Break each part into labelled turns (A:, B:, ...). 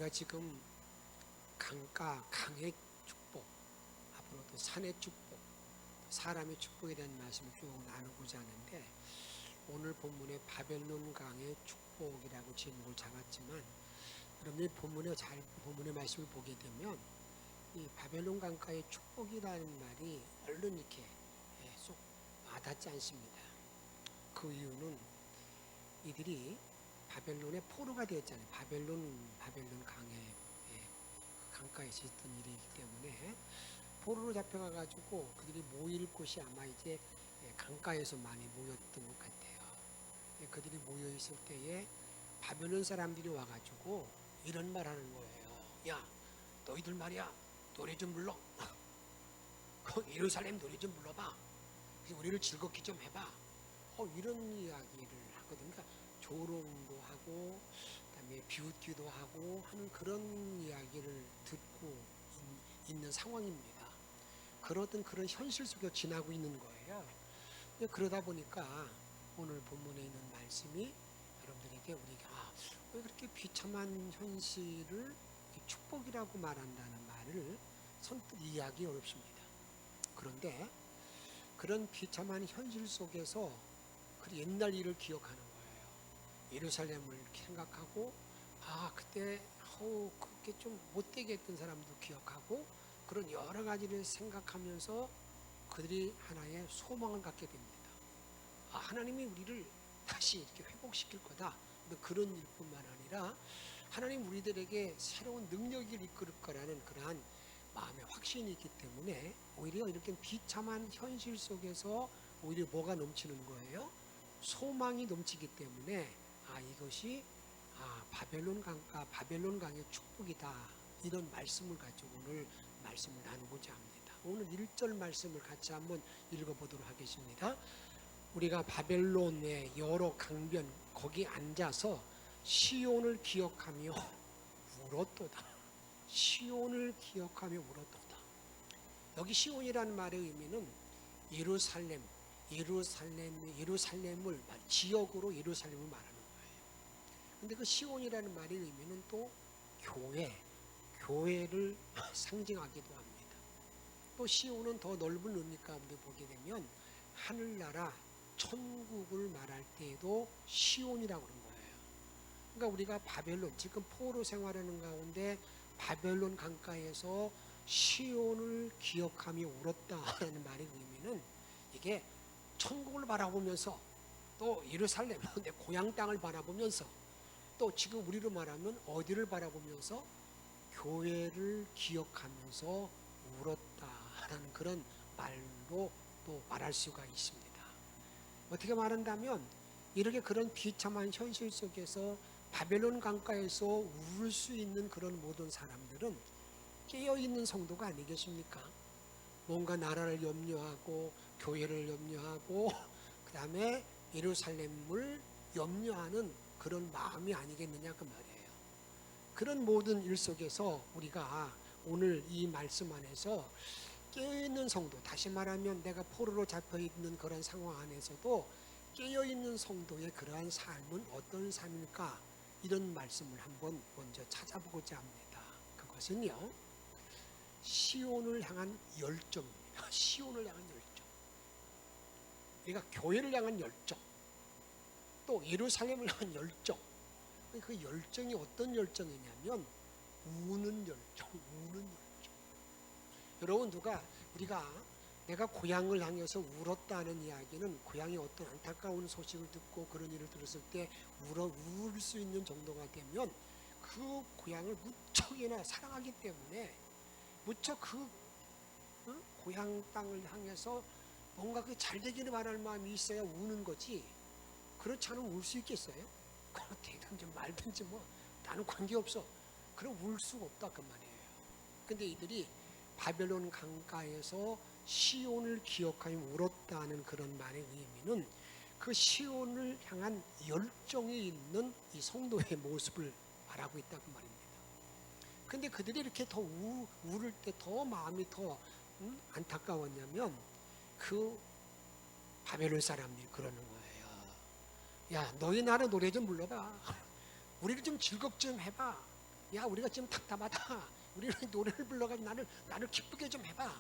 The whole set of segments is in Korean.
A: 우리가 지금 강의 축복, 앞으로도 산의 축복, 사람의 축복에 대한 말씀을 쭉 나누고자 하는데, 오늘 본문의 바벨론 강의 축복이라고 제목을 잡았지만, 여러분이 본문의 말씀을 보게 되면 이 바벨론 강가의 축복이라는 말이 얼른 이렇게 쏙 와닿지 않습니다. 그 이유는 이들이 바벨론의 포로가 되었잖아요. 바벨론 강의 강가에서 있던 일이기 때문에 포로로 잡혀가가지고 그들이 모일 곳이 아마 이제 강가에서 많이 모였던 것 같아요. 그들이 모여 있을 때에 바벨론 사람들이 와가지고 이런 말 하는 거예요. 야, 너희들 말이야, 노래 좀 불러. 예루살렘 노래 좀 불러봐. 우리를 즐겁게 좀 해봐. 이런 이야기를 하거든요. 그러니까 조롱도 하고, 그다음에 비웃기도 하고 하는 그런 이야기를 듣고 있는 상황입니다. 그러던 그런 현실 속에 지나고 있는 거예요. 그러다 보니까 오늘 본문에 있는 말씀이 여러분들에게 우리가 왜 그렇게 비참한 현실을 축복이라고 말한다는 말을 선뜻 이해하기 어렵습니다. 그런데 그런 비참한 현실 속에서 그 옛날 일을 기억하는 거예요. 예루살렘을 생각하고, 그때 그렇게 좀 못되게 했던 사람도 기억하고, 그런 여러 가지를 생각하면서 그들이 하나의 소망을 갖게 됩니다. 하나님이 우리를 다시 이렇게 회복시킬 거다. 그런 일뿐만 아니라 하나님 우리들에게 새로운 능력을 이끌 거라는 그러한 마음의 확신이 있기 때문에 오히려 이렇게 비참한 현실 속에서 오히려 뭐가 넘치는 거예요? 소망이 넘치기 때문에 이것이 바벨론 강의 축복이다. 이런 말씀을 가지고 오늘 말씀을 나누고자 합니다. 오늘 1절 말씀을 같이 한번 읽어보도록 하겠습니다. 우리가 바벨론의 여러 강변 거기 앉아서 시온을 기억하며 울었도다. 시온을 기억하며 울었도다. 여기 시온이라는 말의 의미는 예루살렘을 지역으로 예루살렘을 말하는 거예요. 근데 그 시온이라는 말의 의미는 또 교회를 상징하기도 합니다. 또 시온은 더 넓은 의미 가운데 보게 되면 하늘나라 천국을 말할 때에도 시온이라고 그런 거예요. 그러니까 우리가 바벨론, 지금 포로 생활하는 가운데 바벨론 강가에서 시온을 기억하며 울었다는 말의 의미는 이게 천국을 바라보면서 또 예루살렘, 내 고향 땅을 바라보면서 또 지금 우리로 말하면 어디를 바라보면서 교회를 기억하면서 울었다라는 그런 말로 또 말할 수가 있습니다. 어떻게 말한다면 이렇게 그런 비참한 현실 속에서 바벨론 강가에서 울 수 있는 그런 모든 사람들은 깨어있는 성도가 아니겠습니까? 뭔가 나라를 염려하고 교회를 염려하고 그 다음에 예루살렘을 염려하는 그런 마음이 아니겠느냐 그 말이에요. 그런 모든 일 속에서 우리가 오늘 이 말씀 안에서 깨어있는 성도, 다시 말하면 내가 포로로 잡혀있는 그런 상황 안에서도 깨어있는 성도의 그러한 삶은 어떤 삶일까? 이런 말씀을 한번 먼저 찾아보고자 합니다. 그것은요, 시온을 향한 열정입니다. 시온을 향한 열정. 우리가 교회를 향한 열정, 또 예루살렘을 향한 열정. 그 열정이 어떤 열정이냐면 우는 열정. 여러분, 우리가 내가 고향을 향해서 울었다는 이야기는 고향의 어떤 안타까운 소식을 듣고 그런 일을 들었을 때 울 수 있는 정도가 되면 그 고향을 무척이나 사랑하기 때문에 무척 그 고향 땅을 향해서 뭔가 그 잘 되기를 바랄 마음이 있어야 우는 거지. 그렇지 않으면 울 수 있겠어요? 되든지 말든지 나는 관계없어. 그럼 울 수가 없다 그 말이에요. 근데 이들이 바벨론 강가에서 시온을 기억하며 울었다는 그런 말의 의미는 그 시온을 향한 열정이 있는 이 성도의 모습을 말하고 있다고 말입니다. 근데 그들이 이렇게 더 울을 때 더 마음이 더 안타까웠냐면 그 바벨론 사람들이 그러는 거예요. 야, 너희 나라 노래 좀 불러봐. 우리를 좀 즐겁 좀 해봐. 야, 우리가 지금 답답하다. 우리는 노래를 불러가지고 나를 기쁘게 좀 해봐.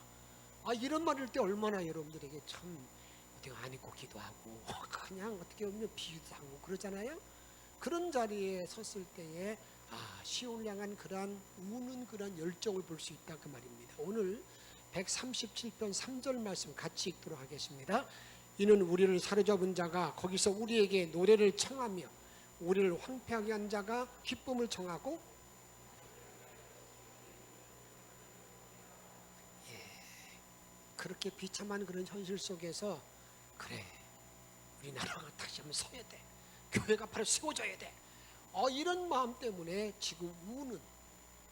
A: 이런 말일 때 얼마나 여러분들에게 참 어떻게 안 입고 기도하고 그냥 어떻게 보면 비유도 하고 그러잖아요. 그런 자리에 섰을 때에 시온을 향한 그러한 우는 그런 열정을 볼 수 있다 그 말입니다. 오늘 137편 3절 말씀 같이 읽도록 하겠습니다. 이는 우리를 사로잡은 자가 거기서 우리에게 노래를 청하며 우리를 황폐하게 한 자가 기쁨을 청하고, 그렇게 비참한 그런 현실 속에서 그래, 우리나라가 다시 한번 서야 돼, 교회가 바로 세워져야 돼, 이런 마음 때문에 지금 우는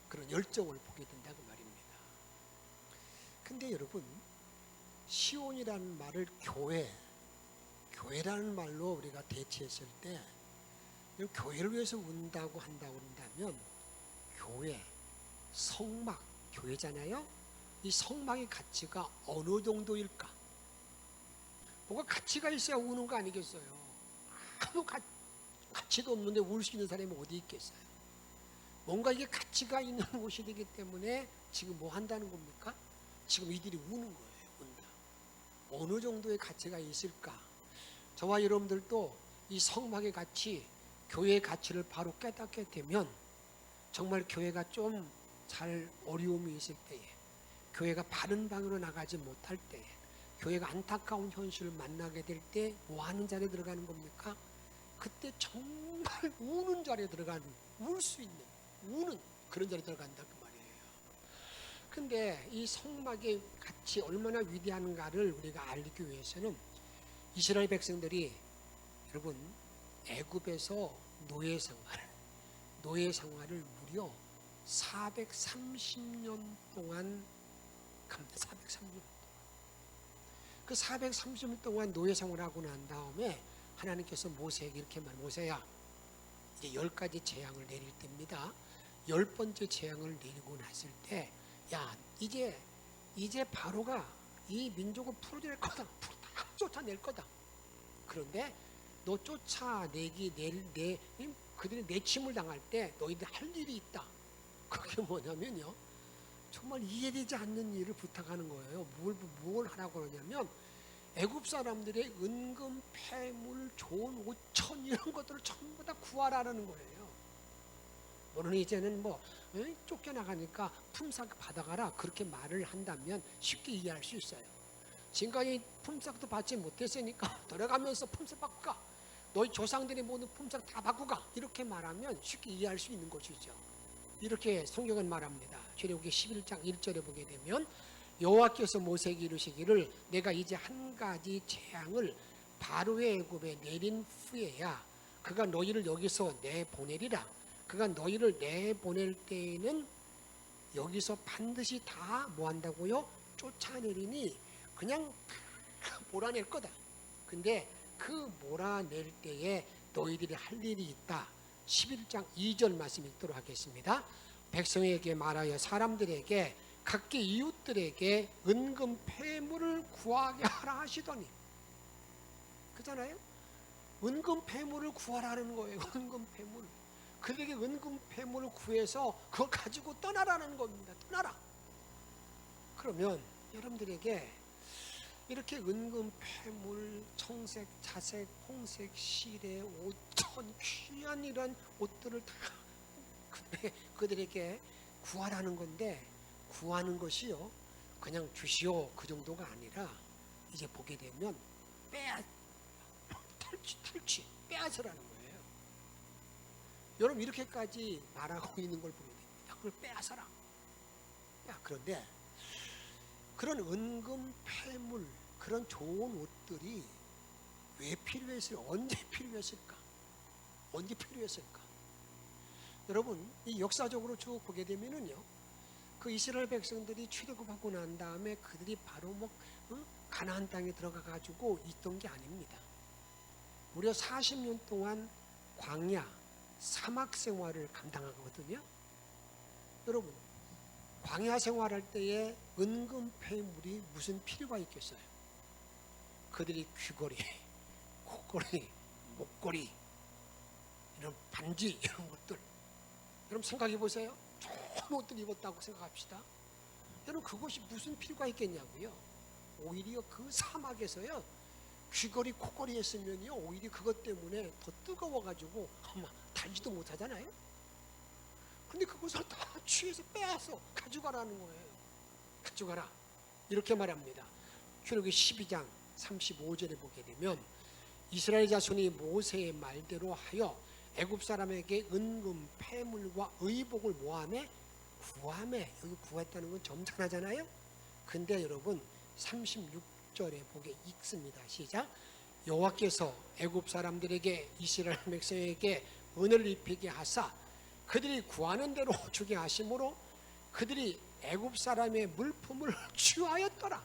A: 그런 열정을 보게 된다고 말입니다. 근데 여러분, 시온이라는 말을 교회라는 말로 우리가 대체했을 때, 교회를 위해서 운다고 한다고 한다면 교회, 성막, 교회잖아요. 이 성막의 가치가 어느 정도일까? 뭐가 가치가 있어야 우는 거 아니겠어요? 아무 가치도 없는데 울 수 있는 사람이 어디 있겠어요? 뭔가 이게 가치가 있는 곳이 되기 때문에 지금 뭐 한다는 겁니까? 지금 이들이 우는 거예요. 운다. 어느 정도의 가치가 있을까? 저와 여러분들도 이 성막의 가치, 교회의 가치를 바로 깨닫게 되면 정말 교회가 좀 잘 어려움이 있을 때에, 교회가 바른 방향으로 나가지 못할 때에, 교회가 안타까운 현실을 만나게 될 때 뭐 하는 자리에 들어가는 겁니까? 그때 정말 우는 자리에 들어가는, 울 수 있는, 우는 그런 자리에 들어간다 그 말이에요. 근데 이 성막의 가치 얼마나 위대한가를 우리가 알기 위해서는 이스라엘 백성들이 여러분 애굽에서 노예 생활을 무려 430년 동안 갑니다. 430년. 그 430년 동안 노예 생활을 하고 난 다음에 하나님께서 모세에게 이렇게 모세야, 이제 10가지 재앙을 내릴 때입니다. 10번째 재앙을 내리고 났을 때, 야, 이제 바로가 이 민족을 풀어낼 거다. 다 쫓아낼 거다. 그런데 너 그들이 내침을 당할 때 너희들 할 일이 있다. 그게 뭐냐면요, 정말 이해되지 않는 일을 부탁하는 거예요. 뭘 하라고 그러냐면 애굽 사람들의 은금, 폐물, 좋은 옷, 천 이런 것들을 전부 다 구하라는 거예요. 너는 이제는 쫓겨나가니까 품삯 받아가라, 그렇게 말을 한다면 쉽게 이해할 수 있어요. 지금까지 품삯도 받지 못했으니까 돌아가면서 품삯 받고 가, 너희 조상들이 모든 품삯 다 받고 가, 이렇게 말하면 쉽게 이해할 수 있는 것이죠. 이렇게 성경은 말합니다. 출애굽기 11장 1절에 보게 되면 여호와께서 모세에게 이르시기를 내가 이제 한 가지 재앙을 바로의 애굽에 내린 후에야 그가 너희를 여기서 내보내리라. 그가 너희를 내보낼 때에는 여기서 반드시 다 뭐한다고요? 쫓아내리니 그냥 몰아낼 거다. 근데 그 몰아낼 때에 너희들이 할 일이 있다. 11장 2절 말씀 읽도록 하겠습니다. 백성에게 말하여 사람들에게 각기 이웃들에게 은금 폐물을 구하게 하라 하시더니, 그잖아요. 은금 폐물을 구하라는 거예요. 은금 폐물. 그들에게 은금 폐물을 구해서 그걸 가지고 떠나라는 겁니다. 떠나라. 그러면 여러분들에게 이렇게 은금 폐물, 청색, 자색, 홍색, 시래, 옷천, 귀한 이런 옷들을 다 그들에게 구하라는 건데, 구하는 것이요 그냥 주시오 그 정도가 아니라 이제 보게 되면 탈취 빼앗으라는 거예요. 여러분 이렇게까지 말하고 있는 걸 보게 됩니다. 그걸 빼앗아라. 그런데 그런 은금 폐물, 그런 좋은 옷들이 왜 필요했을까? 언제 필요했을까? 여러분 이 역사적으로 쭉 보게 되면은요, 그 이스라엘 백성들이 출애굽하고 난 다음에 그들이 바로 가나안 땅에 들어가 가지고 있던 게 아닙니다. 무려 40년 동안 광야, 사막 생활을 감당하거든요. 여러분 광야 생활할 때에 은금 폐물이 무슨 필요가 있겠어요? 그들이 귀걸이, 목걸이, 이런 반지 이런 것들, 여러분 여러분 생각해 보세요. 좋은 옷들 입었다고 생각합시다. 여러분 그것이 무슨 필요가 있겠냐고요. 오히려 그 사막에서요, 귀걸이 코걸이 했으면요, 오히려 그것 때문에 더 뜨거워가지고 아마 달지도 못하잖아요. 근데 그것을 다 취해서 빼앗어 가져가라는 거예요. 가져가라 이렇게 말합니다. 출애굽기 12장 35절에 보게 되면 이스라엘 자손이 모세의 말대로 하여 애굽 사람에게 은금, 폐물과 의복을 모함에 구함에, 여기 구했다는 건 점잖하잖아요. 근데 여러분 36절에 보게 읽습니다. 시작. 여호와께서 애굽 사람들에게 이스라엘 백성에게 은을 입히게 하사 그들이 구하는 대로 주게 하심으로 그들이 애굽 사람의 물품을 취하였더라.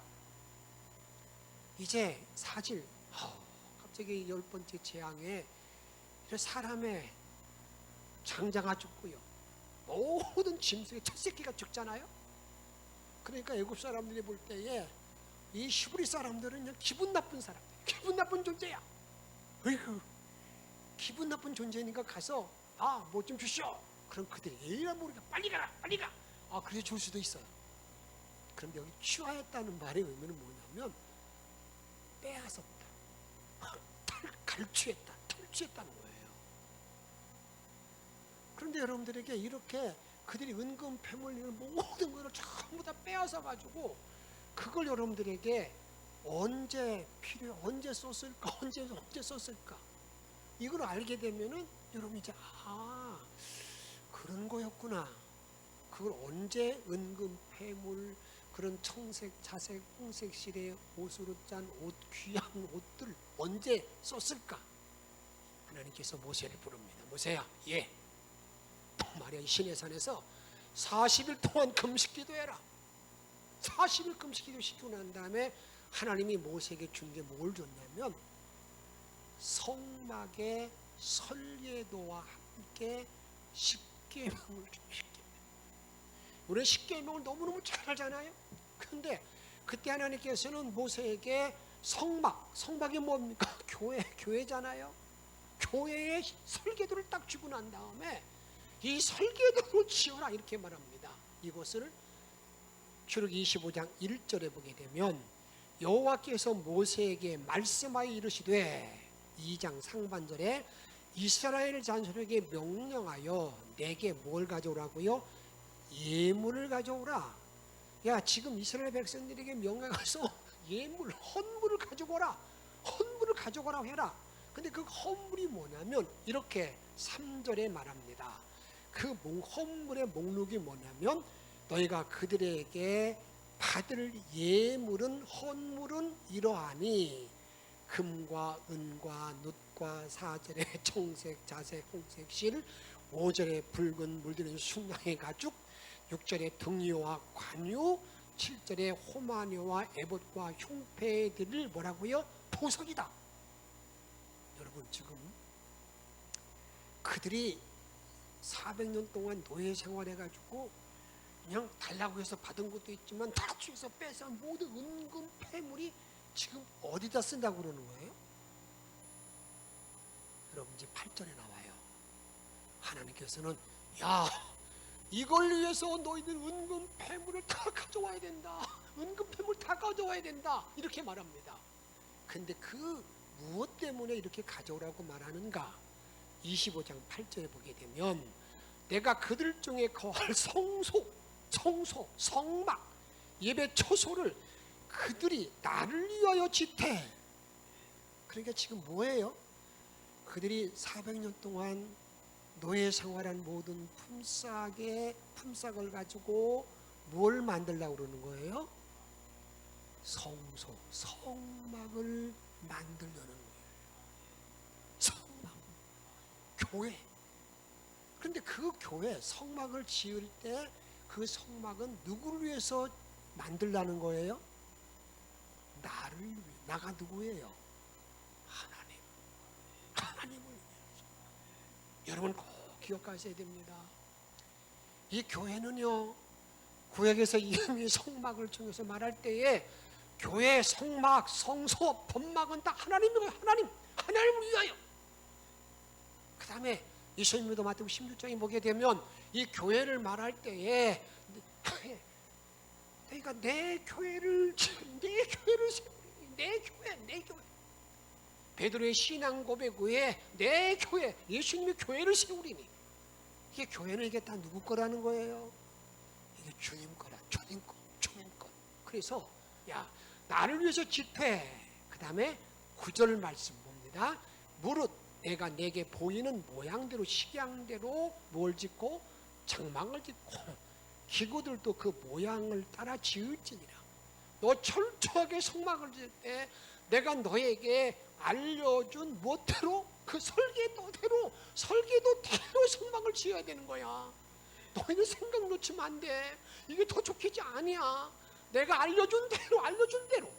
A: 이제 사실 갑자기 10번째 재앙에 사람의 장자가 죽고요, 모든 짐승의 첫 새끼가 죽잖아요. 그러니까 애굽 사람들이 볼 때에 이 히브리 사람들은 그냥 기분 나쁜 사람들, 기분 나쁜 존재야. 어이구, 기분 나쁜 존재니까 가서 뭐 좀 주시오. 그럼 그들이 에라 모르게 빨리 가라, 빨리 가. 그래서 줄 수도 있어요. 그런데 여기 취하였다는 말의 의미는 뭐냐면 빼앗았다, 탈취했다, 탈취했다는 거예요. 그런데 여러분들에게 이렇게 그들이 은금, 폐물 모든 것을 전부 다 빼앗아 가지고 그걸 여러분들에게 언제 언제 썼을까, 언제 썼을까, 이걸 알게 되면은 여러분 이제 그런 거였구나. 그걸 언제 은금, 폐물, 그런 청색, 자색, 홍색 실의 옷으로 짠 옷, 귀한 옷들 언제 썼을까? 하나님께서 모세를 부릅니다. 모세야, 말이야, 이 시내산에서 40일 동안 금식 기도해라. 40일 금식 기도 시키고 난 다음에 하나님이 모세에게 준 게 뭘 줬냐면 성막의 설계도와 함께 십계명을 줍니다. 우리는 십계명을 너무너무 잘 알잖아요. 그런데 그때 하나님께서는 모세에게 성막이 뭡니까? 교회잖아요. 교회의 설계도를 딱 주고 난 다음에 이 설계도를 지어라 이렇게 말합니다. 이것을 출애굽기 25장 1절에 보게 되면 여호와께서 모세에게 말씀하여 이르시되, 2장 상반절에 이스라엘 자손에게 명령하여 내게 뭘 가져오라고요? 예물을 가져오라. 야, 지금 이스라엘 백성들에게 명령해서 예물, 헌물을 가져오라. 헌물을 가져오라 해라. 근데 그 헌물이 뭐냐면 이렇게 3절에 말합니다. 그 헌물의 목록이 뭐냐면 너희가 그들에게 받을 예물은, 헌물은 이러하니 금과 은과 놋과 4절에 청색, 자색, 홍색 실, 5절에 붉은 물들인 순양의 가죽, 6절에 등유와 관유, 7절에 호마녀와 에봇과 흉패들을 뭐라고요? 보석이다. 여러분 지금 그들이 400년 동안 노예 생활해가지고 그냥 달라고 해서 받은 것도 있지만 다 취해서 뺏어온 모든 은금 폐물이 지금 어디다 쓴다고 그러는 거예요? 여러분 이제 8절에 나와요. 하나님께서는 이걸 위해서 너희들 은금 폐물을 다 가져와야 된다. 은금 폐물 다 가져와야 된다. 이렇게 말합니다. 근데 그 무엇 때문에 이렇게 가져오라고 말하는가? 25장 8절에 보게 되면 내가 그들 중에 거할 성소, 성막, 예배 처소를 그들이 나를 위하여 짓되. 그러니까 지금 뭐예요? 그들이 400년 동안 노예 생활한 모든 품삯을 가지고 뭘 만들려고 그러는 거예요? 성소, 성막을 만들려는 거예요. 성막, 교회. 그런데 그 교회, 성막을 지을 때 그 성막은 누구를 위해서 만들라는 거예요? 나를 위해. 나가 누구예요? 하나님을 위해서. 여러분 꼭 기억하셔야 됩니다. 이 교회는요, 구약에서 이미 성막을 통해서 말할 때에 교회, 성막, 성소, 법막은 다 하나님을 위하여. 그 다음에 예수님도 마태복음 16장에 보게 되면 이 교회를 말할 때에 내가 내 교회 베드로의 신앙 고백 후에 내 교회, 예수님의 교회를 세우리니, 이게 교회는 이게 다 누구 거라는 거예요? 이게 주님 거라, 주님 거. 그래서 야, 나를 위해서 집회. 그 다음에 9절 말씀 봅니다. 무릇 내가 내게 보이는 모양대로 식양대로 뭘 짓고 장막을 짓고 기구들도 그 모양을 따라 지을지니라. 너 철저하게 성막을 지을 때 내가 너에게 알려준 뭐대로 그 설계도대로 성막을 지어야 되는 거야. 너희는 생각 놓치면 안 돼. 이게 더 좋겠지. 아니야. 내가 알려준 대로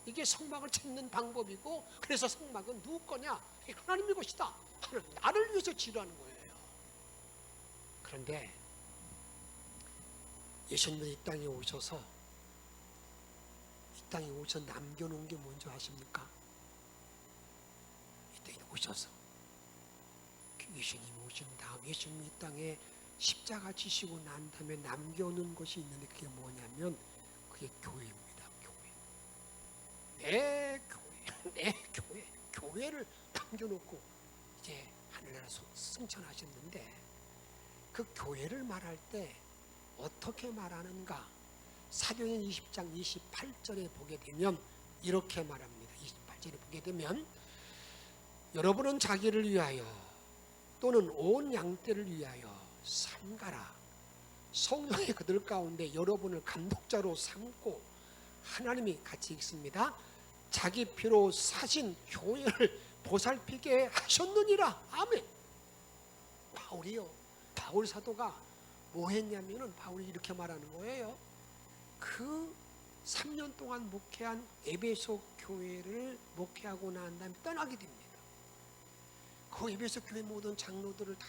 A: 이게 성막을 짓는 방법이고, 그래서 성막은 누구 거냐? 하나님의 것이다. 나를 위해서 지으라는 거예요. 그런데 예수님이 이 땅에 오셔서 남겨놓은 게 뭔지 아십니까? 이 땅에 오셔서 예수님이 오신 다음, 예수님이 이 땅에 십자가 지시고 난 다음에 남겨놓은 것이 있는데, 그게 뭐냐면 그게 교회입니다. 내 교회를 남겨놓고 이제 하늘나라에서 승천하셨는데, 그 교회를 말할 때 어떻게 말하는가? 사도행전 20장 28절에 보게 되면 이렇게 말합니다. 28절에 보게 되면 여러분은 자기를 위하여 또는 온 양떼를 위하여 삼가라. 성령이 그들 가운데 여러분을 감독자로 삼고 하나님이 같이 읽습니다. 자기 피로 사신 교회를 보살피게 하셨느니라. 아멘. 바울 사도가 뭐 했냐면은 바울이 이렇게 말하는 거예요. 그 3년 동안 목회한 에베소 교회를 목회하고 난 다음에 떠나게 됩니다. 그 에베소 교회 모든 장로들을 다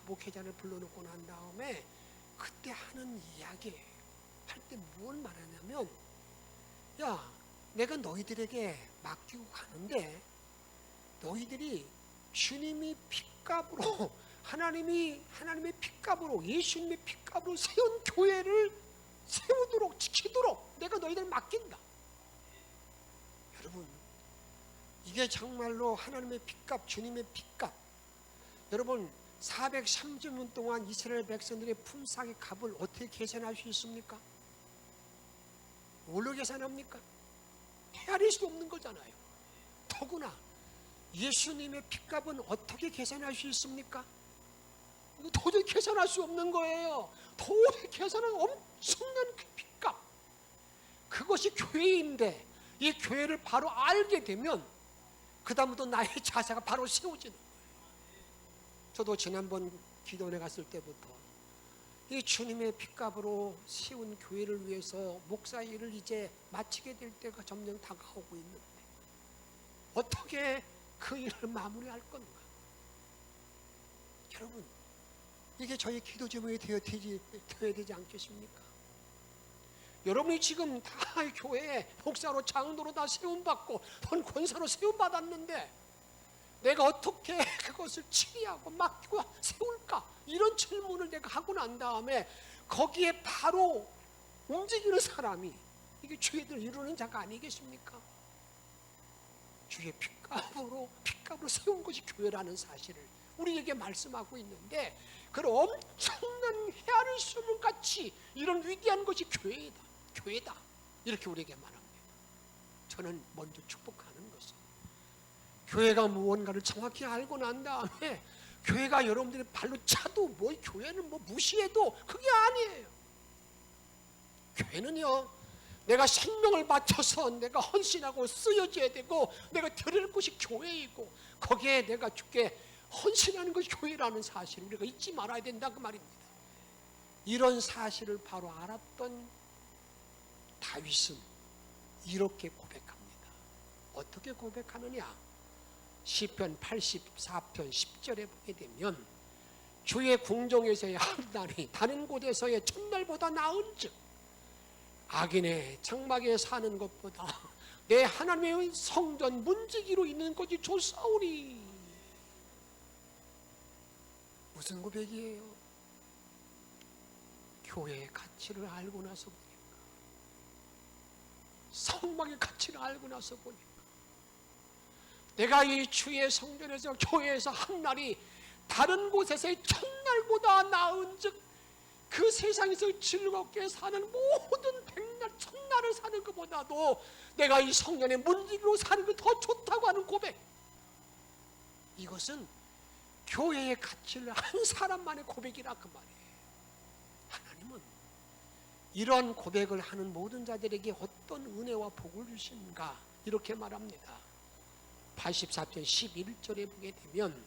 A: 목회자를 불러놓고 난 다음에 그때 하는 이야기 할 때 뭘 말하냐면, 야, 내가 너희들에게 맡기고 가는데 너희들이 주님이 핏값으로 하나님의 핏값으로 예수님의 핏값으로 세운 교회를 세우도록 지키도록 내가 너희들 맡긴다. 여러분, 이게 정말로 하나님의 핏값, 주님의 핏값. 여러분, 430년 동안 이스라엘 백성들의 품삯의 값을 어떻게 계산할 수 있습니까? 뭘로 계산합니까? 헤아릴 수 없는 거잖아요. 더구나 예수님의 핏값은 어떻게 계산할 수 있습니까? 이거 도저히 계산할 수 없는 거예요. 도저히 계산은 엄청난 그 핏값. 그것이 교회인데 이 교회를 바로 알게 되면 그 다음부터 나의 자세가 바로 세워지는 거예요. 저도 지난번 기도원에 갔을 때부터 이 주님의 핏값으로 세운 교회를 위해서 목사 일을 이제 마치게 될 때가 점점 다가오고 있는데 어떻게 그 일을 마무리할 건가? 여러분, 이게 저희 기도 제목이 되어야 되지 않겠습니까? 여러분이 지금 다 교회에 목사로 장로로 다 세움받고 권사로 세움받았는데 내가 어떻게 그것을 치리하고 맡기고 세울까? 이런 질문을 내가 하고 난 다음에 거기에 바로 움직이는 사람이 이게 주의들 이루는 자가 아니겠습니까? 주의 핏값으로 세운 것이 교회라는 사실을 우리에게 말씀하고 있는데, 그런 엄청난 헤아릴 수 없는 가치, 이런 위대한 것이 교회다 이렇게 우리에게 말합니다. 저는 먼저 축복하는 것은 교회가 무언가를 정확히 알고 난 다음에 교회가 여러분들이 발로 차도 교회는 무시해도 그게 아니에요. 교회는요, 내가 생명을 바쳐서 내가 헌신하고 쓰여져야 되고 내가 드릴 것이 교회이고 거기에 내가 주께 헌신하는 것이 교회라는 사실을 우리가 잊지 말아야 된다 그 말입니다. 이런 사실을 바로 알았던 다윗은 이렇게 고백합니다. 어떻게 고백하느냐? 시편 84편 10절에 보게 되면 주의 궁정에서의 하루날이 다른 곳에서의 첫날보다 나은즉 악인의 장막에 사는 것보다 내 하나님의 성전 문지기로 있는 것이 좋사오리. 무슨 고백이에요? 교회의 가치를 알고 나서 보니까, 성막의 가치를 알고 나서 보니까, 내가 이 주의 성전에서 교회에서 한 날이 다른 곳에서의 첫날보다 나은 즉 그 세상에서 즐겁게 사는 모든 백날 첫날을 사는 것보다도 내가 이 성전의 문지기로 사는 게 더 좋다고 하는 고백, 이것은 교회의 가치를 한 사람만의 고백이라 그 말이에요. 하나님은 이런 고백을 하는 모든 자들에게 어떤 은혜와 복을 주신가 이렇게 말합니다. 84편 11절에 보게 되면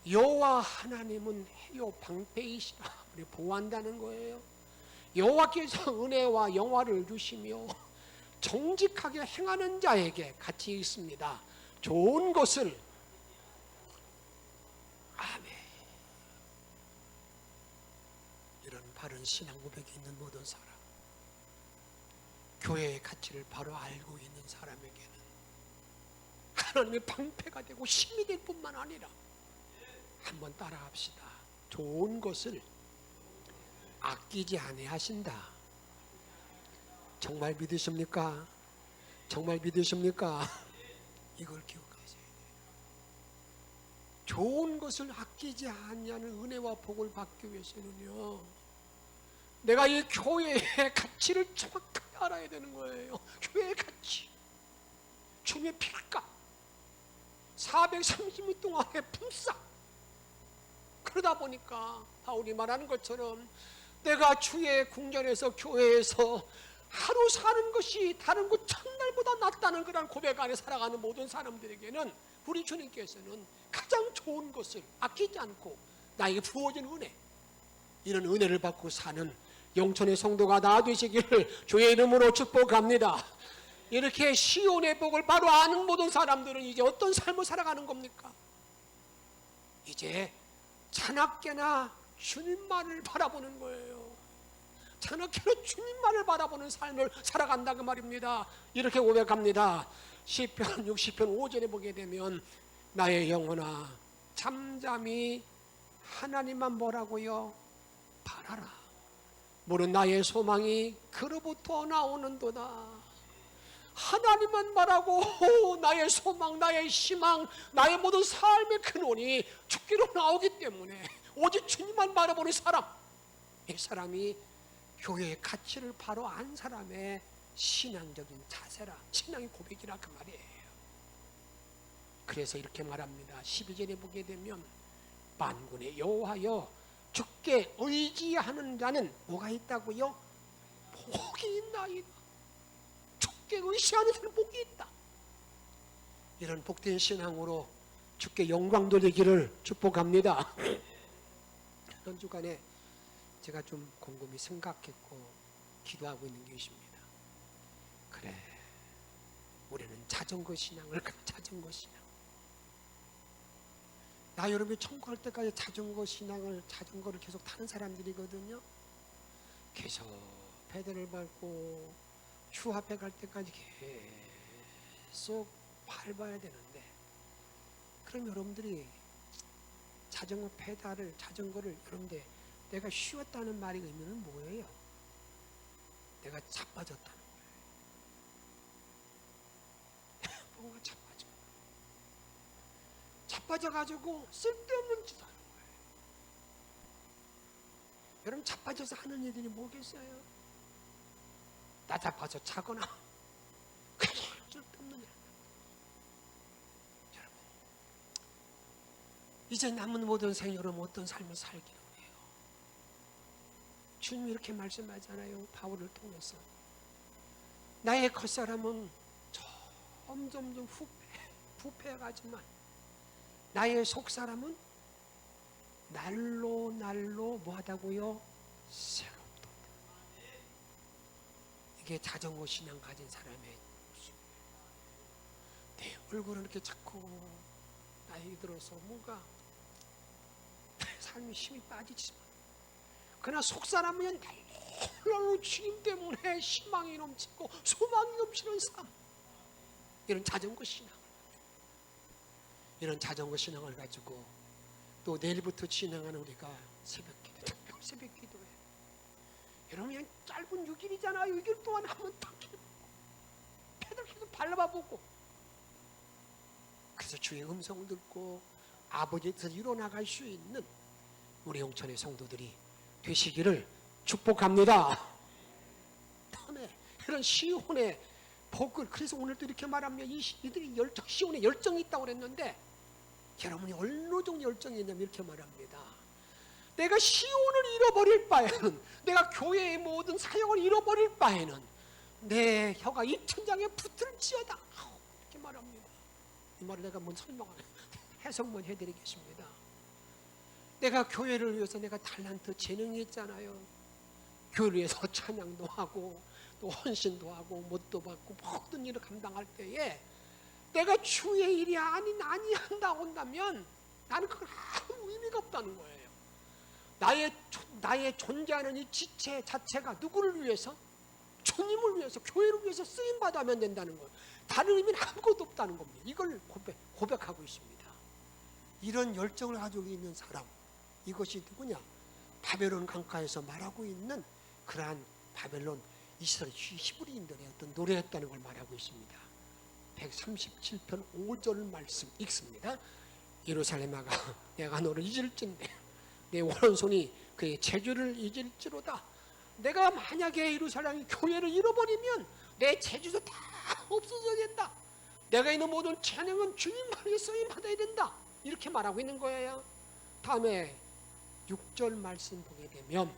A: 여호와 하나님은 해요 방패이시라, 우리 보호한다는 거예요. 여호와께서 은혜와 영화를 주시며 정직하게 행하는 자에게 같이 있습니다. 좋은 것을. 아멘. 이런 바른 신앙 고백이 있는 모든 사람, 교회의 가치를 바로 알고 있는 사람에게는 하나님의 방패가 되고 힘이 될 뿐만 아니라, 한번 따라합시다. 좋은 것을 아끼지 아니하신다. 정말 믿으십니까? 정말 믿으십니까? 이걸 기억하셔야 돼요. 좋은 것을 아끼지 아니하는 은혜와 복을 받기 위해서는요, 내가 이 교회의 가치를 정확하게 알아야 되는 거예요. 교회의 가치, 주님의 피값, 430일 동안의 품삯. 그러다 보니까 바울이 말하는 것처럼 내가 주의 궁전에서 교회에서 하루 사는 것이 다른 곳 첫날보다 낫다는 그런 고백 안에 살아가는 모든 사람들에게는 우리 주님께서는 가장 좋은 것을 아끼지 않고 나에게 부어진 은혜, 이런 은혜를 받고 사는 영천의 성도가 다 되시기를 주의 이름으로 축복합니다. 이렇게 시온의 복을 바로 아는 모든 사람들은 이제 어떤 삶을 살아가는 겁니까? 이제 자나깨나 주님만을 바라보는 거예요. 자나깨나 주님만을 바라보는 삶을 살아간다 그 말입니다. 이렇게 고백합니다. 시편 60편 5절에 보게 되면 나의 영혼아 잠잠히 하나님만 뭐라고요? 바라라. 모든 나의 소망이 그로부터 나오는도다. 하나님만 바라고 나의 소망, 나의 희망, 나의 모든 삶의 근원이 주께로 나오기 때문에 오직 주님만 바라보는 사람, 이 사람이 교회의 가치를 바로 안 사람의 신앙적인 자세라, 신앙의 고백이라 그 말이에요. 그래서 이렇게 말합니다. 12절에 보게 되면 만군의 여호와여 주께 의지하는 자는 뭐가 있다고요? 복이 있나이다. 주께 의지하는 자는 복이 있다. 이런 복된 신앙으로 주께 영광 돌리기를 축복합니다. 한 주간에 제가 좀 곰곰이 생각했고 기도하고 있는 게 있습니다. 그래, 우리는 자전거 신앙을 자전거 신앙. 나 여러분이 천국 갈 때까지 자전거를 계속 타는 사람들이거든요. 계속 페달을 밟고 주 앞에 갈 때까지 계속 밟아야 되는데, 그럼 여러분들이 자전거를 여러분들 내가 쉬었다는 말의 의미는 뭐예요? 내가 자빠졌다는 거예요. 뭔가 자빠져가지고 쓸데없는 짓 하는 거예요. 여러분 자빠져서 하는 일들이 뭐겠어요? 나 자빠져 자거나 그냥 쓸데없는 일. 여러분 이제 남은 모든 생여름 어떤 삶을 살기로 해요. 주님이 이렇게 말씀하잖아요. 바울을 통해서 나의 겉사람은 점점 부패해가지만 나의 속사람은 날로 뭐하다고요? 새롭다. 이게 자전거 신앙 가진 사람의 모습이에요. 내 얼굴은 이렇게 자꾸 나이 들어서 뭔가 삶이 힘이 빠지지만, 그러나 속사람은 날로 주님 때문에 희망이 넘치고 소망이 넘치는 삶, 이런 자전거 신앙을 가지고 또 또 내일부터 진행하는 우리가 새벽 기도회. 여러분 짧은 6일이잖아요. 6일 동안 한번 딱 패들패들 발라봐보고, 그래서 주의 음성을 듣고 아버지에서 이뤄나갈 수 있는 우리 영천의 성도들이 되시기를 축복합니다. 다음에 이런 시온의 복을, 그래서 오늘도 이렇게 말하면 이들이 시온에 열정이 있다고 그랬는데, 여러분이 어느 정도 열정이 있냐면 이렇게 말합니다. 내가 시온을 잃어버릴 바에는, 내가 교회의 모든 사역을 잃어버릴 바에는 내 혀가 이 천장에 붙을지어다, 이렇게 말합니다. 이 말을 내가 해석만 해드리겠습니다. 내가 교회를 위해서 내가 달란트, 재능이 있잖아요. 교회를 위해서 찬양도 하고 또 헌신도 하고 뭣도 받고 모든 일을 감당할 때에 내가 주의 일이 아니한다고 한다면 나는 그건 아무 의미가 없다는 거예요. 나의 존재하는 이 지체 자체가 누구를 위해서? 주님을 위해서, 교회를 위해서 쓰임받아면 된다는 거예요. 다른 의미는 아무것도 없다는 겁니다. 이걸 고백하고 있습니다. 이런 열정을 가지고 있는 사람, 이것이 누구냐? 바벨론 강가에서 말하고 있는 그러한 바벨론 이스라엘 히브리인들의 어떤 노래였다는 걸 말하고 있습니다. 137편 5절 말씀 읽습니다. 예루살렘아가 내가 너를 잊을진대 내 오른손이 그의 재주를 잊을지로다. 내가 만약에 예루살렘이 교회를 잃어버리면 내 재주도 다 없어져야 된다. 내가 있는 모든 찬양은 주님만에게 쓰임받아야 된다. 이렇게 말하고 있는 거예요. 다음에 6절 말씀 보게 되면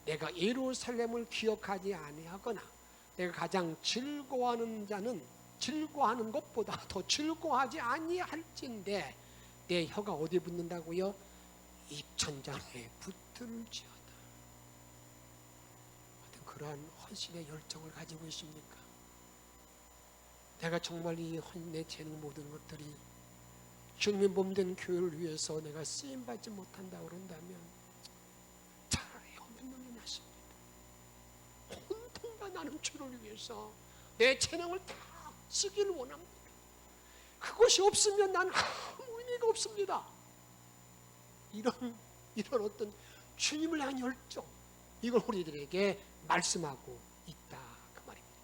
A: 내가 예루살렘을 기억하지 아니하거나 내가 가장 즐거워하는 자는 즐거워하는 것보다 더 즐거워하지 아니할진대 내 혀가 어디 붙는다고요? 입천장에 붙을지어다. 어떤 그러한 헌신의 열정을 가지고 있습니까? 내가 정말 내 재능 모든 것들이 주님의 몸된 교회를 위해서 내가 쓰임받지 못한다고 그런다면 차라리 헛눈이 났습니다. 온통과 나는 주를 위해서 내 재능을 다 쓰기를 원합니다. 그것이 없으면 나는 아무 의미가 없습니다. 이런 어떤 주님을 향한 열정, 이걸 우리들에게 말씀하고 있다, 그 말입니다.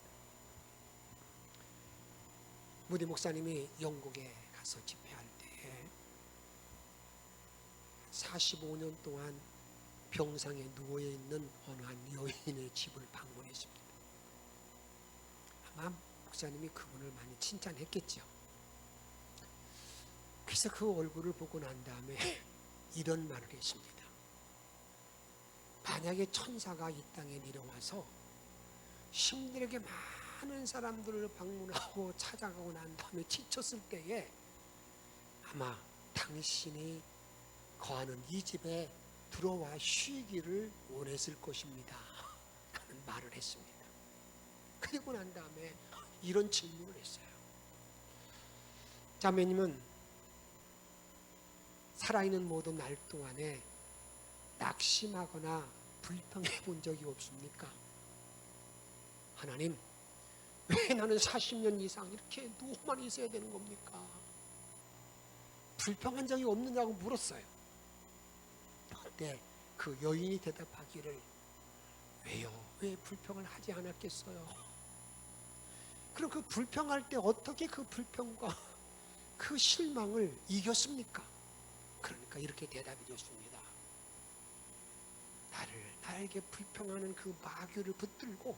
A: 무디 목사님이 영국에 가서 집회할 때 45년 동안 병상에 누워있는 어느 한 여인의 집을 방문했습니다. 아마 목사님이 그분을 많이 칭찬했겠죠. 그래서 그 얼굴을 보고 난 다음에 이런 말을 했습니다. 만약에 천사가 이 땅에 내려와서 신들에게 많은 사람들을 방문하고 찾아가고 난 다음에 지쳤을 때에 아마 당신이 거하는 이 집에 들어와 쉬기를 원했을 것입니다. 라는 말을 했습니다. 그리고 난 다음에 이런 질문을 했어요. 자매님은 살아있는 모든 날 동안에 낙심하거나 불평해 본 적이 없습니까? 하나님, 왜 나는 40년 이상 이렇게 누워만 있어야 되는 겁니까? 불평한 적이 없느냐고 물었어요. 그때 그 여인이 대답하기를, 왜요? 왜 불평을 하지 않았겠어요? 그럼 그 불평할 때 어떻게 그 불평과 그 실망을 이겼습니까? 그러니까 이렇게 대답해 줬습니다. 나에게 불평하는 그 마귀를 붙들고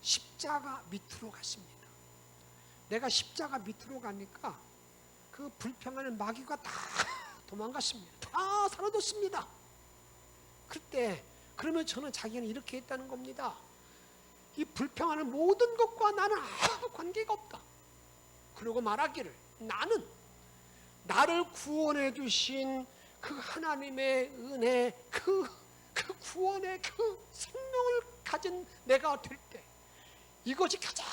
A: 십자가 밑으로 갔습니다. 내가 십자가 밑으로 가니까 그 불평하는 마귀가 다 도망갔습니다. 다 사라졌습니다. 그때 그러면 저는 자기는 이렇게 했다는 겁니다. 이 불평하는 모든 것과 나는 아무 관계가 없다. 그리고 말하기를, 나는 나를 구원해 주신 그 하나님의 은혜, 그 구원의 그 생명을 가진 내가 될 때 이것이 가장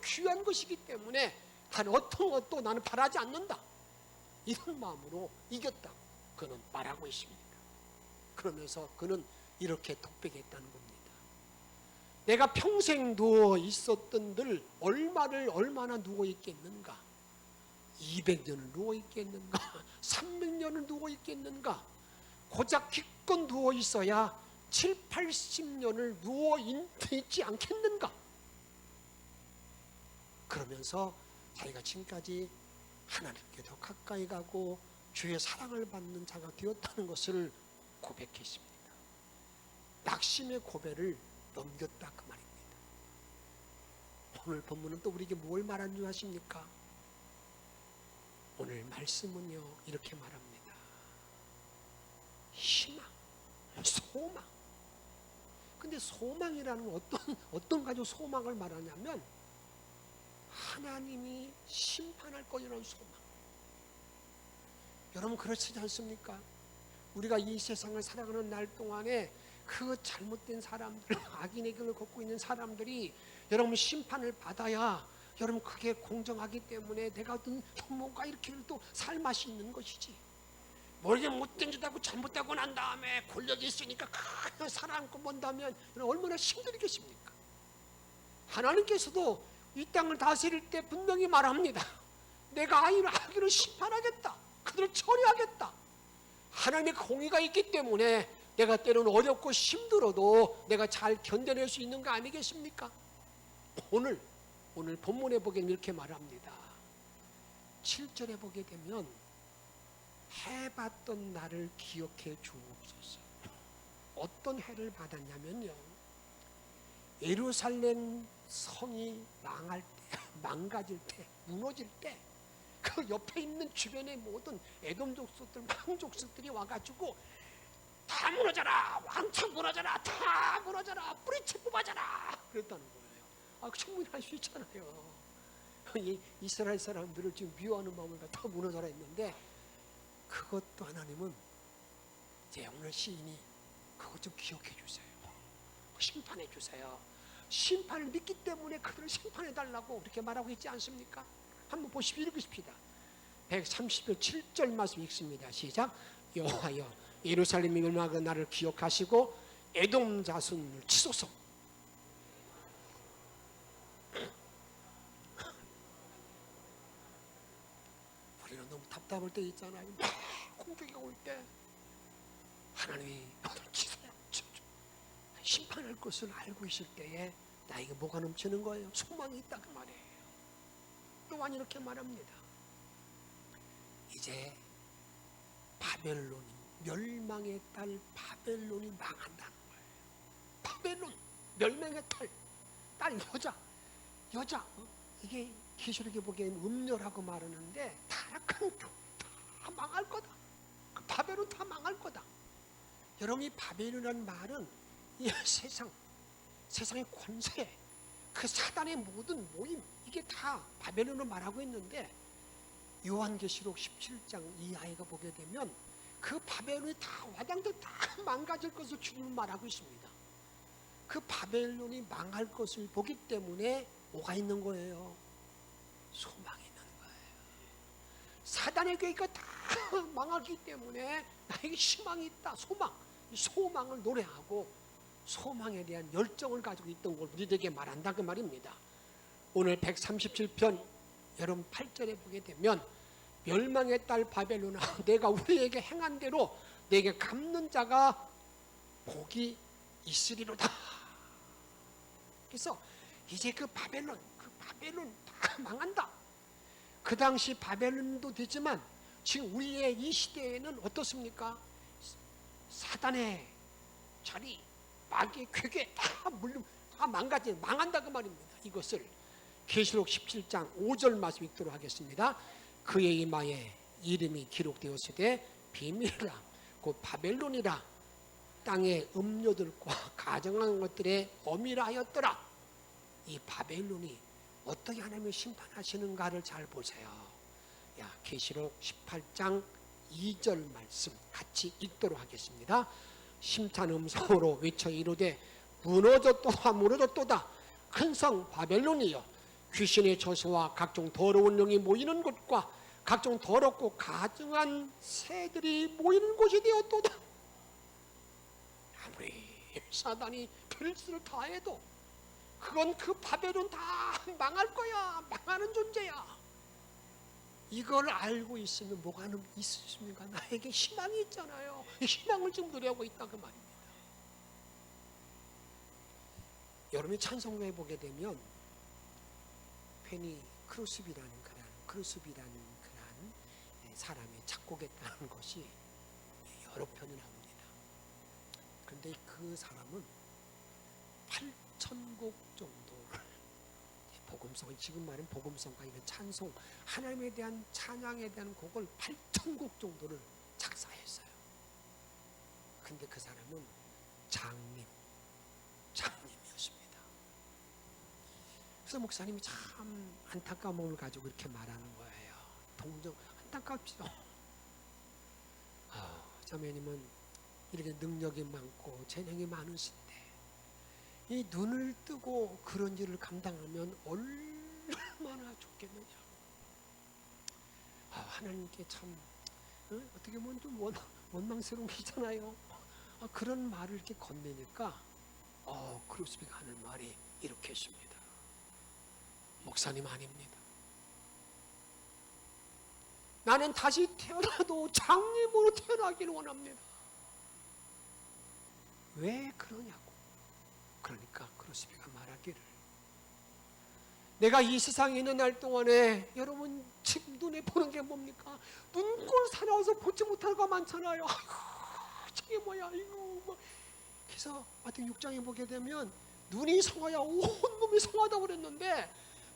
A: 귀한 것이기 때문에 다른 어떤 것도 나는 바라지 않는다. 이런 마음으로 이겼다고 그는 말하고 있습니다. 그러면서 그는 이렇게 독백했다는 겁니다. 내가 평생 누워 있었던들 얼마나 누워 있겠는가? 200년을 누워 있겠는가? 300년을 누워 있겠는가? 고작 기껏 누워 있어야 7, 80년을 누워 있지 않겠는가? 그러면서 자기가 지금까지 하나님께 더 가까이 가고 주의 사랑을 받는 자가 되었다는 것을 고백했습니다. 낙심의 고배를 넘겼다 그 말입니다. 오늘 본문은 또 우리에게 뭘 말하는 줄 아십니까? 오늘 말씀은요 이렇게 말합니다. 희망, 소망. 근데 소망이라는 어떤 가지고 소망을 말하냐면 하나님이 심판할 것이라는 소망. 여러분 그렇지 않습니까? 우리가 이 세상을 살아가는 날 동안에 그 잘못된 사람들, 악인의 길을 걷고 있는 사람들이 여러분 심판을 받아야 여러분 그게 공정하기 때문에 내가 어떤 뭔가 이렇게 또 살 맛이 있는 것이지. 머리에 못된 짓 하고 잘못하고 난 다음에 권력이 있으니까 그냥 살아남고 본다면 얼마나 힘들겠습니까? 하나님께서도 이 땅을 다스릴 때 분명히 말합니다. 내가 악인을 심판하겠다. 그들을 처리하겠다. 하나님의 공의가 있기 때문에 내가 때로는 어렵고 힘들어도 내가 잘 견뎌낼 수 있는 거 아니겠습니까? 오늘 본문에 보게 이렇게 말합니다. 7절에 보게 되면 해봤던 나를 기억해 주옵소서. 어떤 해를 받았냐면요, 예루살렘 성이 망할 때, 망가질 때, 무너질 때 그 옆에 있는 주변의 모든 에돔 족속들, 망 족속들이 와가지고 다 무너져라, 왕창 무너져라, 다 무너져라, 뿌리채 뽑아져라 그랬다는 거예요. 충분히 할 수 있잖아요. 이스라엘 사람들을 지금 미워하는 마음을 다 무너져라 했는데 그것도 하나님은 이제 오늘 시인이 그것 좀 기억해 주세요. 심판해 주세요. 심판을 믿기 때문에 그들을 심판해 달라고 그렇게 말하고 있지 않습니까? 한번 보십시오. 읽으십시다. 130편 7절 말씀 읽습니다. 시작. 여호와여 예루살렘이 멸망한 나를 기억하시고 에돔 자손을 치소서. 우리는 너무 답답할 때 있잖아요. 막 공격이 올 때 하나님이 너를 치세요. 심판할 것을 알고 있을 때에 나에게 뭐가 넘치는 거예요? 소망이 있다 그 말이에요. 또한 이렇게 말합니다. 이제 바벨론이, 멸망의 딸 바벨론이 망한다는 거예요. 바벨론 멸망의 딸 여자 이게 계시록에 보기에는 음녀라고 말하는데 타락한 교회 다 망할 거다. 그 바벨론 다 망할 거다. 여러분 이 바벨론이라는 말은 이 세상의 권세, 그 사단의 모든 모임, 이게 다 바벨론을 말하고 있는데 요한계시록 17장 이하에가 보게 되면 그 바벨론이 다 와당들 다 망가질 것을 주님은 말하고 있습니다. 그 바벨론이 망할 것을 보기 때문에 뭐가 있는 거예요? 소망이 있는 거예요. 사단의 교회가 다 망하기 때문에 나에게 희망이 있다. 소망을 노래하고 소망에 대한 열정을 가지고 있던 걸 우리에게 말한다 그 말입니다. 오늘 137편 여러분 8절에 보게 되면 멸망의 딸 바벨론아 내가 우리에게 행한 대로 내게 갚는 자가 복이 있으리로다. 그래서 이제 그 바벨론 다 망한다. 그 당시 바벨론도 되지만 지금 우리의 이 시대에는 어떻습니까? 사단의 자리, 마귀의 괴계 다 망한다 그 말입니다. 이것을 계시록 17장 5절 말씀 읽도록 하겠습니다. 그의 이마에 이름이 기록되었으되 비밀이라 곧 바벨론이라 땅의 음료들과 가정한 것들의 어미라 하였더라. 이 바벨론이 어떻게 하나님을 심판하시는가를 잘 보세요. 계시록 18장 2절 말씀 같이 읽도록 하겠습니다. 심찬 음성으로 외쳐 이르되 무너졌도다 큰 성 바벨론이여 귀신의 저수와 각종 더러운 영이 모이는 곳과 각종 더럽고 가증한 새들이 모이는 곳이 되었도다. 아무리 사단이 별짓을 다 해도 그건 그 바벨론 다 망할 거야. 망하는 존재야. 이걸 알고 있으면 뭐가 있습니까? 나에게 희망이 있잖아요. 희망을 지금 누리고 있다 그 말입니다. 여러분이 찬송가에 보게 되면 페니 크루스비라는 그런 사람이 작곡했다는 것이 여러 편이 나옵니다. 그런데 그 사람은 8,000곡 정도를 복음성, 지금 말은 복음성과 이런 찬송, 하나님에 대한 찬양에 대한 곡을 8,000곡 정도를 작사했어요. 근데 그 사람은 장님이었습니다. 그래서 목사님이 참 안타까움을 가지고 이렇게 말하는 거예요. 안타깝죠. 자매님은 이렇게 능력이 많고 재능이 많으신데 이 눈을 뜨고 그런 일을 감당하면 얼마나 좋겠느냐. 하나님께 참 어떻게 보면 좀 원망스러운 게 있잖아요. 그런 말을 이렇게 건네니까 크루스비가 하는 말이 이렇게 했습니다. 목사님 아닙니다. 나는 다시 태어나도 장님으로 태어나기를 원합니다. 왜 그러냐고. 그러니까 크루스비가 말하기를, 내가 이 세상에 있는 날 동안에 여러분 지금 눈에 보는 게 뭡니까? 눈꼴 사나워서 보지 못할 거 많잖아요. 아이고 저게 뭐야 이거. 그래서 마태복음 6장에 보게 되면 눈이 성하야 온몸이 성하다고 그랬는데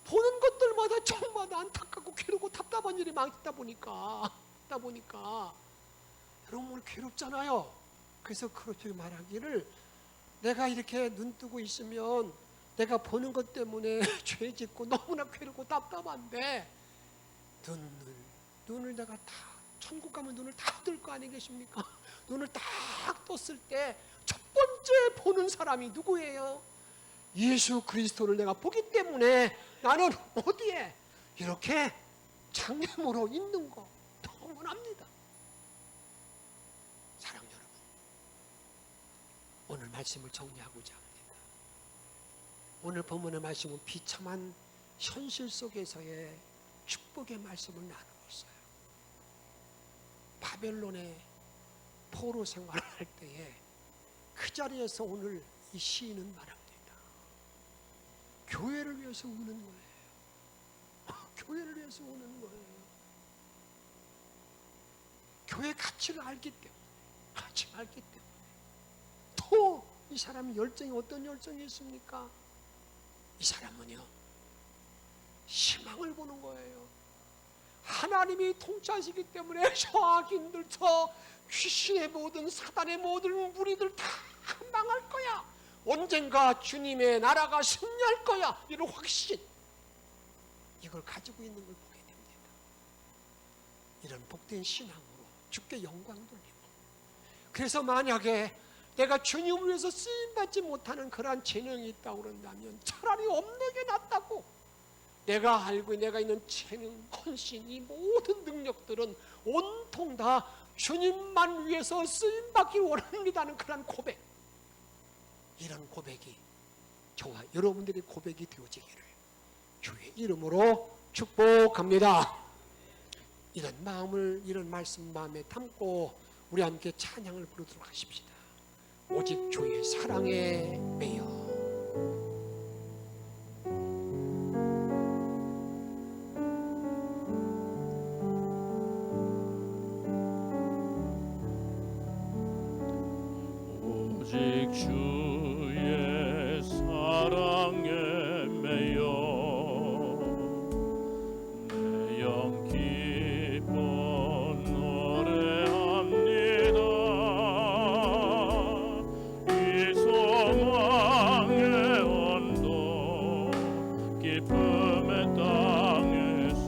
A: 보는 것들마다 정말 안타깝고 괴롭고 답답한 일이 많다 보니까 여러분 오늘 괴롭잖아요. 그래서 그렇게 말하기를, 내가 이렇게 눈 뜨고 있으면 내가 보는 것 때문에 죄 짓고 너무나 괴롭고 답답한데 눈을 내가 다 천국 가면 눈을 다 뜰 거 아니겠습니까? 눈을 딱 떴을 때 첫 번째 보는 사람이 누구예요? 예수 그리스도를 내가 보기 때문에 나는 어디에 이렇게 장님으로 있는 거 너무납니다. 사랑 여러분, 오늘 말씀을 정리하고자 합니다. 오늘 본문의 말씀은 비참한 현실 속에서의 축복의 말씀을 나누고 있어요. 바벨론의 포로 생활을 할 때에 그 자리에서 오늘 이 시인은 말합니다. 교회를 위해서 우는 거예요. 교회를 위해서 우는 거예요. 교회 가치를 알기 때문에, 또 이 사람이 열정이 어떤 열정이 있습니까? 이 사람은요, 희망을 보는 거예요. 하나님이 통치하시기 때문에 저 악인들, 저 귀신의 모든 사단의 모든 무리들 다 망할 거야. 언젠가 주님의 나라가 승리할 거야. 이런 확신, 이걸 가지고 있는 걸 보게 됩니다. 이런 복된 신앙으로 주께 영광 돌리고, 그래서 만약에 내가 주님을 위해서 쓰임받지 못하는 그러한 재능이 있다고 그런다면 차라리 없는 게 낫다고. 내가 알고 내가 있는 재능, 헌신, 이 모든 능력들은 온통 다 주님만 위해서 쓰임받기 원합니다는 그런 고백, 이런 고백이 저와 여러분들의 고백이 되어지기를 주의 이름으로 축복합니다. 이런 마음을, 이런 말씀 마음에 담고 우리 함께 찬양을 부르도록 하십시다. 오직 주의 사랑에 매여.
B: 오직 주의 사랑에 매여 내 영 기뻐 노래합니다. 이 소망의 언덕 기쁨의 땅에서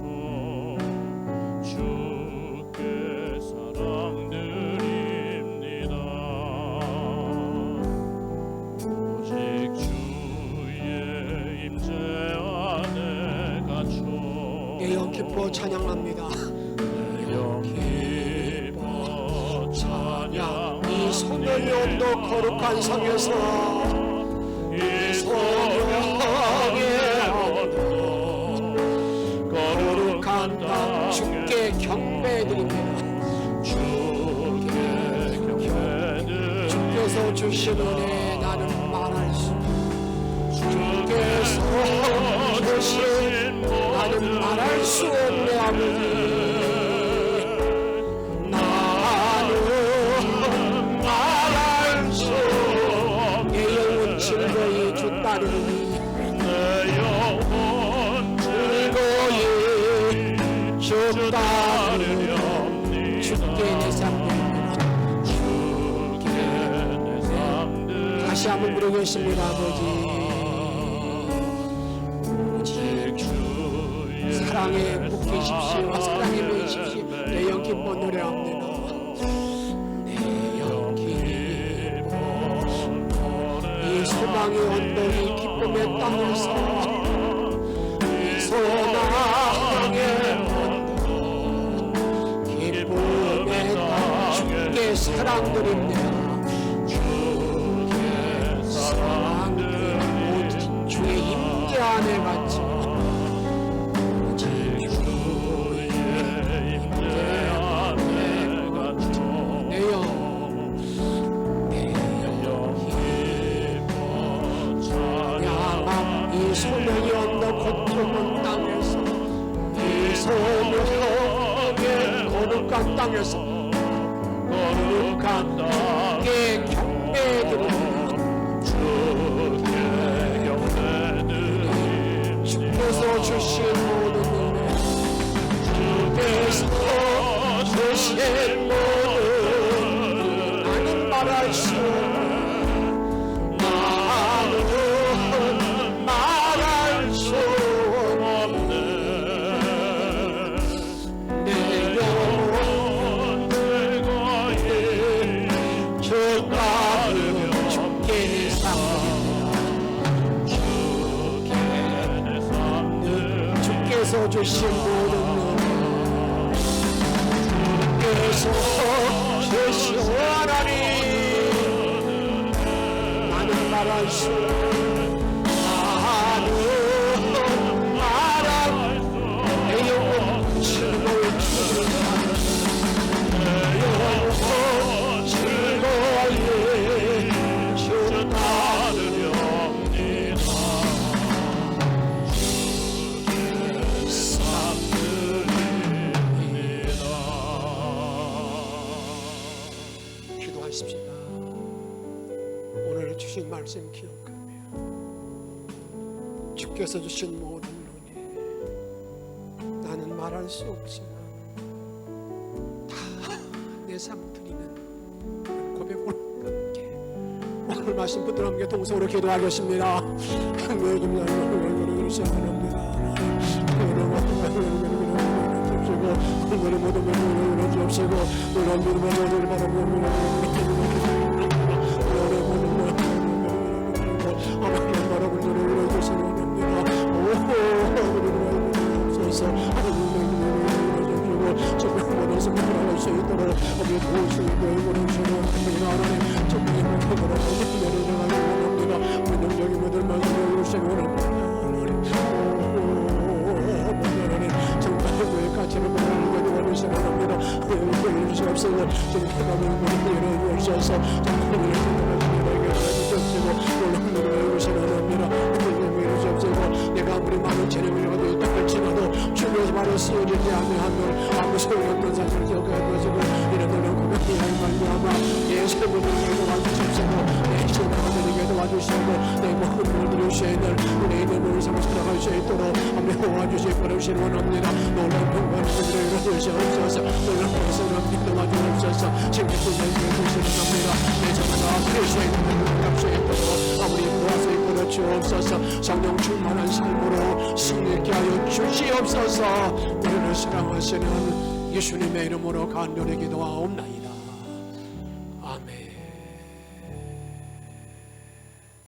B: 주께 사랑드립니다. 오직 주의 임재 안에 갇혀
A: 내 영 기뻐 찬양합니다.
B: 내 영 기뻐 찬양.
A: 이 소명의 언덕 거룩한 성에서,
B: 이 소명의 언덕 거룩한 땅 중에
A: 주신 은혜 나는 말할 수 주께서 주신 나는 말할 수 없네 아버지 나는 말할 수 내 영혼 즐거이 주 따르니
B: 내 영혼
A: 즐거이 주 따르니 주께 내 삶을 다시 한번 부르겠습니다 아버지 사랑에 묶이십시오 사랑에 매이십시오 내 영 기뻐 노래합니다 내 영 기뻐 이 소망의 언덕이 기쁨의 땅에서 이 소망의 언덕 기쁨의 땅 주께 사랑드립니다 주의 임재 안에 갇혀 이 소명이 언덕 고통은 땅에서 이 소명의 거룩한 땅에서 거룩한 땅에 경배드립니다 주께서 주신 모든 은혜 주께서 주신 모든 나는 말할 수 나는 말할 수 없네 내 영혼 주 따르며 주께 주께서 주신 모든 주께서 주신 하나님 나는 말할 수 나는 말할 내 영혼 즐거이 내 영혼 즐거이 주 따르렵니다 기도하십시다. 오늘 주신 말씀 기억하며 주께서 주신 모든 은혜 나는 말할 수 없지만 다 내 삶 드리는 고백으로 함께 오늘 말씀 붙들어 함께 동성으로 기도하겠습니다. 오늘의 모든 면을 주옵시고 오늘 모든 바라보며 하나님 바라보며 주시는 겁니다. 정말 원해서 나갈 수 있도록 우리 도우시고 원하시는 하나님 정말 행복하고 내려가는 겁니다. 운명적인 모든 말씀을 주시고 원합니다. 정말 그의 가치를 보는 원하시는 겁니다. 그를 주시옵소서 정말 그의 열어 주셔서 정말 그를 주시옵소서 놀라운 주시는 겁니다. 내가 아무리 많은 재능을 가지고 있다 할지라도 주님의 말을 쓰여지지 아니하면 아무 소용없는 사실을 기억해 가지고 이런 놀라운 고백이 말미암아 내 세분을 도와주시옵소서 내 신앙을 도와주시고 내 모든 일들을 쉐인을 우리 있는 눈을 삼아 살아갈 수 있도록 함께 도와주시고 그러시기 원합니다. 놀라운 평강을 이루어주시옵소서 놀라운 평강을 도와주옵소서 지금 주시는 겁니다. 내 자마다 그리스도의 이름으로 값수 있도록 아무리 도와서 이끌어 주옵소서 성령 충만한 삶으로 승리케 하여 주시옵소서 우리를 사랑하시는 예수님의 이름으로 간절히 기도하옵나이다.